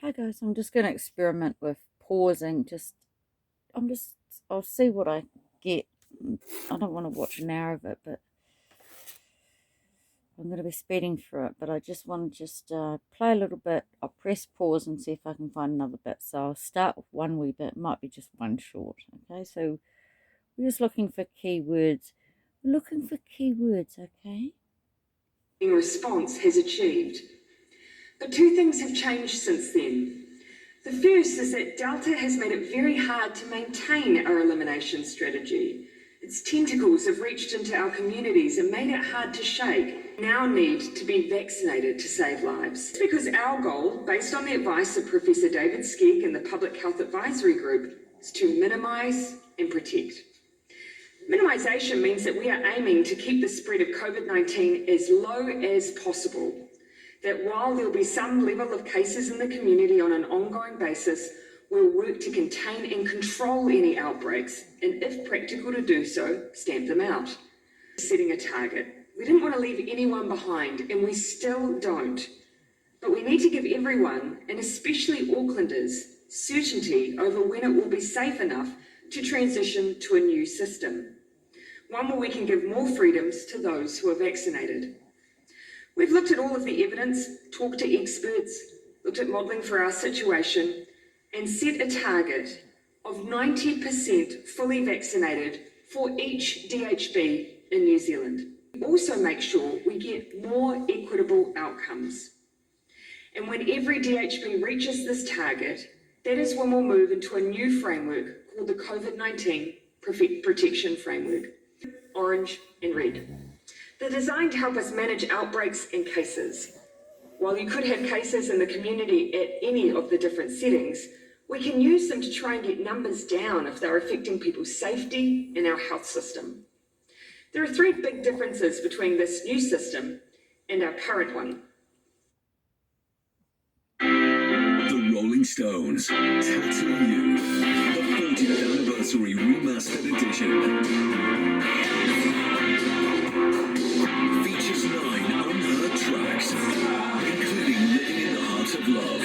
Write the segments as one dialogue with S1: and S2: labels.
S1: Hi guys, I'm just going to experiment with pausing. I'll see what I get. I don't want to watch an hour of it, but I'm going to be speeding through it. But I just want to play a little bit. I'll press pause and see if I can find another bit. So I'll start with one wee bit. It might be just one short. Okay, so we're just looking for keywords. We're looking for keywords, okay?
S2: Response has achieved. But two things have changed since then. The first is that Delta has made it very hard to maintain our elimination strategy. Its tentacles have reached into our communities and made it hard to shake. We now need to be vaccinated to save lives. It's because our goal, based on the advice of Professor David Skek and the Public Health Advisory Group, is to minimise and protect. Minimisation means that we are aiming to keep the spread of COVID-19 as low as possible. That while there'll be some level of cases in the community on an ongoing basis, we'll work to contain and control any outbreaks, and if practical to do so, stamp them out. Setting a target. We didn't want to leave anyone behind, and we still don't. But we need to give everyone, and especially Aucklanders, certainty over when it will be safe enough to transition to a new system. One where we can give more freedoms to those who are vaccinated. We've looked at all of the evidence, talked to experts, looked at modelling for our situation, and set a target of 90% fully vaccinated for each DHB in New Zealand. Also make sure we get more equitable outcomes. And when every DHB reaches this target, that is when we'll move into a new framework called the COVID-19 Protection Framework, orange and red. They're designed to help us manage outbreaks and cases. While you could have cases in the community at any of the different settings, we can use them to try and get numbers down if they're affecting people's safety and our health system. There are three big differences between this new system and our current one.
S3: The Rolling Stones, Tattoo You, the 40th anniversary remastered edition. Features 9 unheard tracks, including Living in the Heart of Love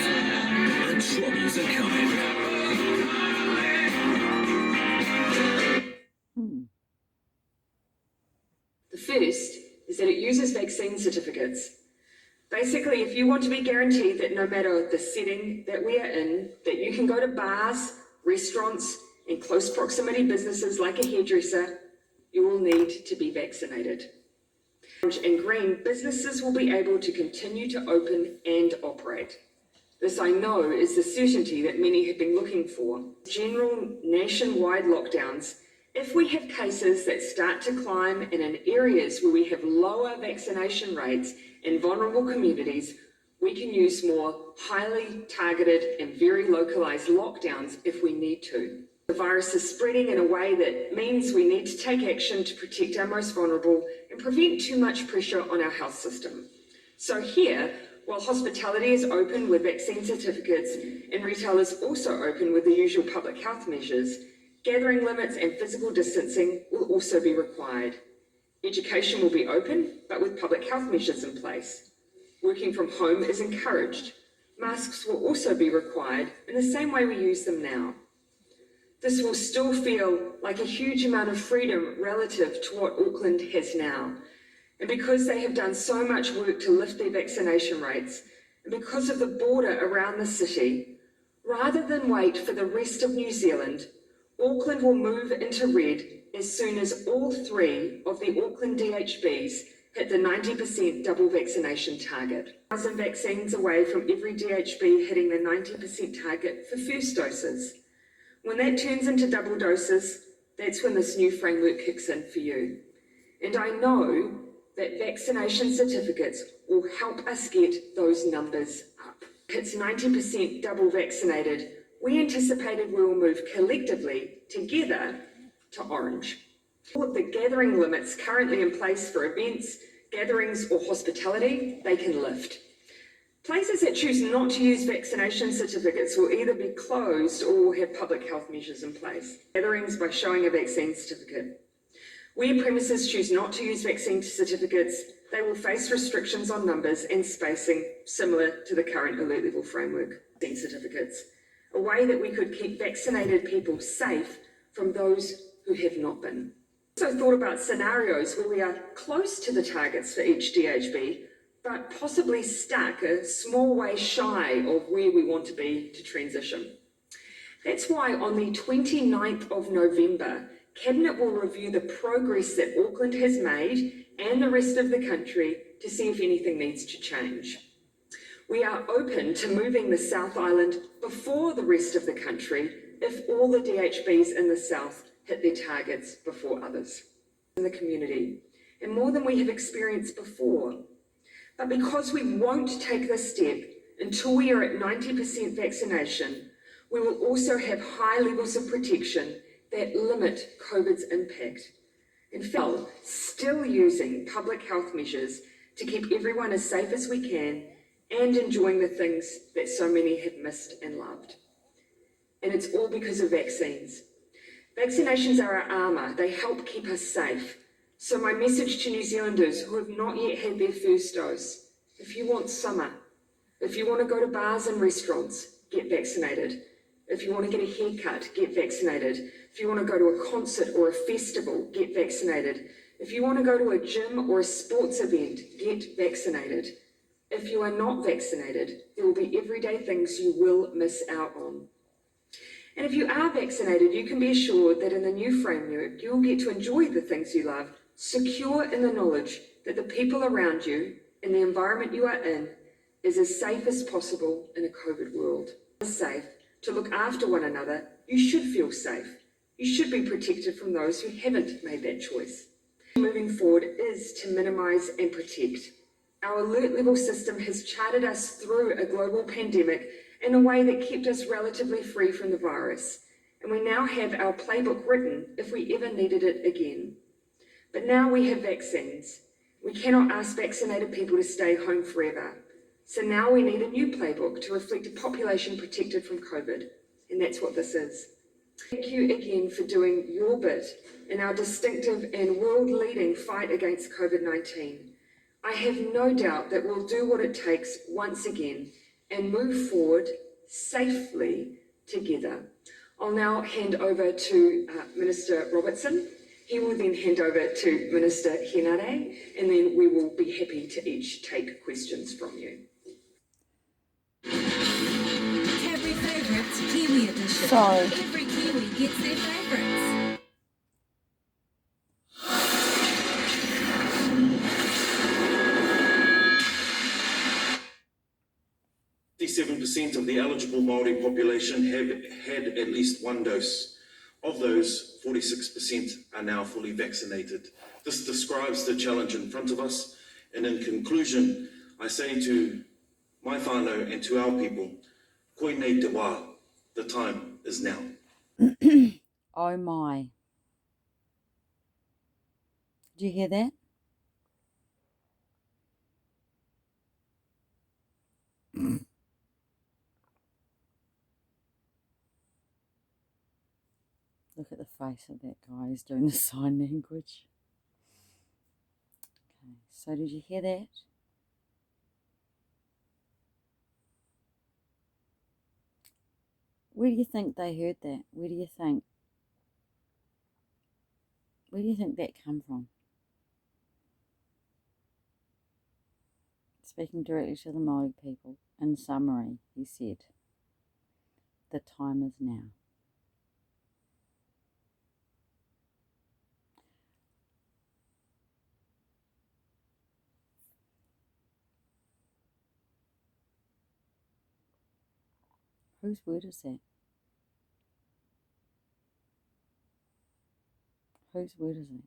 S3: and Troubles Are Coming.
S2: The first is that it uses vaccine certificates. Basically, if you want to be guaranteed that no matter the setting that we are in, that you can go to bars, restaurants, and close proximity businesses like a hairdresser, you will need to be vaccinated. Orange and green, businesses will be able to continue to open and operate. This, I know, is the certainty that many have been looking for. General nationwide lockdowns, if we have cases that start to climb and in areas where we have lower vaccination rates in vulnerable communities, we can use more highly targeted and very localised lockdowns if we need to. The virus is spreading in a way that means we need to take action to protect our most vulnerable and prevent too much pressure on our health system. So here, while hospitality is open with vaccine certificates and retail is also open with the usual public health measures, gathering limits and physical distancing will also be required. Education will be open, but with public health measures in place. Working from home is encouraged. Masks will also be required in the same way we use them now. This will still feel like a huge amount of freedom relative to what Auckland has now. And because they have done so much work to lift their vaccination rates, and because of the border around the city, rather than wait for the rest of New Zealand, Auckland will move into red as soon as all three of the Auckland DHBs hit the 90% double vaccination target. 1,000 vaccines away from every DHB hitting the 90% target for first doses. When that turns into double doses, that's when this new framework kicks in for you. And I know that vaccination certificates will help us get those numbers up. It's 90% double vaccinated. We anticipated we will move collectively together to orange. All of the gathering limits currently in place for events, gatherings or hospitality, they can lift. Places that choose not to use vaccination certificates will either be closed or will have public health measures in place. Gatherings by showing a vaccine certificate. Where premises choose not to use vaccine certificates, They will face restrictions on numbers and spacing similar to the current alert level framework certificates, a way that we could keep vaccinated people safe from those who have not been. Also thought about scenarios where we are close to the targets for each DHB, but possibly stuck a small way shy of where we want to be to transition. That's why on the 29th of November, Cabinet will review the progress that Auckland has made and the rest of the country to see if anything needs to change. We are open to moving the South Island before the rest of the country if all the DHBs in the South hit their targets before others in the community, and more than we have experienced before. But because we won't take this step until we are at 90% vaccination, we will also have high levels of protection that limit COVID's impact. In fact, still using public health measures to keep everyone as safe as we can and enjoying the things that so many have missed and loved. And it's all because of vaccines. Vaccinations are our armour. They help keep us safe. So my message to New Zealanders who have not yet had their first dose, if you want summer, if you want to go to bars and restaurants, get vaccinated. If you want to get a haircut, get vaccinated. If you want to go to a concert or a festival, get vaccinated. If you want to go to a gym or a sports event, get vaccinated. If you are not vaccinated, there will be everyday things you will miss out on. And if you are vaccinated, you can be assured that in the new framework, you'll get to enjoy the things you love, secure in the knowledge that the people around you and the environment you are in is as safe as possible in a COVID world. Safe to look after one another, you should feel safe. You should be protected from those who haven't made that choice. Moving forward is to minimise and protect. Our alert level system has charted us through a global pandemic in a way that kept us relatively free from the virus. And we now have our playbook written if we ever needed it again. But now we have vaccines. We cannot ask vaccinated people to stay home forever. So now we need a new playbook to reflect a population protected from COVID. And that's what this is. Thank you again for doing your bit in our distinctive and world-leading fight against COVID-19. I have no doubt that we'll do what it takes once again and move forward safely together. I'll now hand over to Minister Robertson. He will then hand over to Minister Henare, and then we will be happy to each take questions from you.
S4: Every favourites Kiwi edition.
S1: Sorry.
S4: Every Kiwi gets their favourites.
S5: % of the eligible Māori population have had at least one dose. Of those, 46% are now fully vaccinated. This describes the challenge in front of us, and in conclusion, I say to my whānau and to our people, koe nei te wā, the time is now.
S1: Oh my. Did you hear that? Look at the face of that guy who's doing the sign language. Okay, so did you hear that? Where do you think they heard that? Where do you think that come from? Speaking directly to the Māori people, in summary, he said, the time is now. Whose word is that? Whose word is it?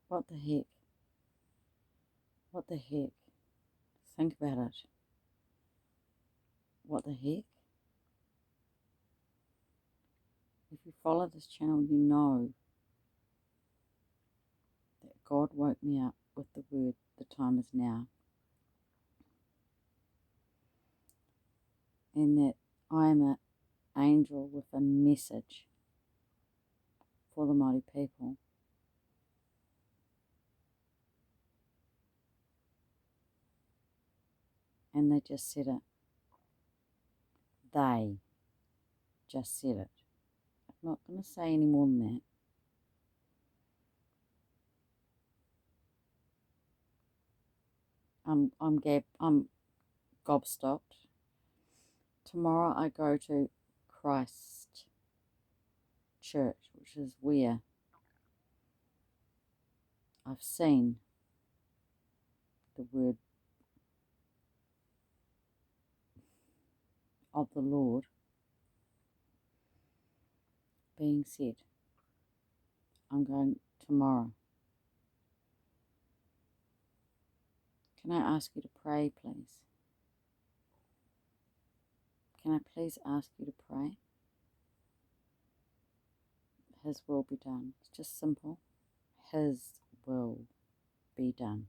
S1: What the heck? What the heck? Think about it. What the heck? If you follow this channel, you know that God woke me up with the word, the time is now. And that I am a angel with a message for the Māori people. And they just said it. They just said it. I'm not going to say any more than that. I'm gobstopped. Tomorrow I go to Christ Church, which is where I've seen the word of the Lord being said. I'm going tomorrow. Can I ask you to pray, please? Can I please ask you to pray? His will be done. It's just simple. His will be done.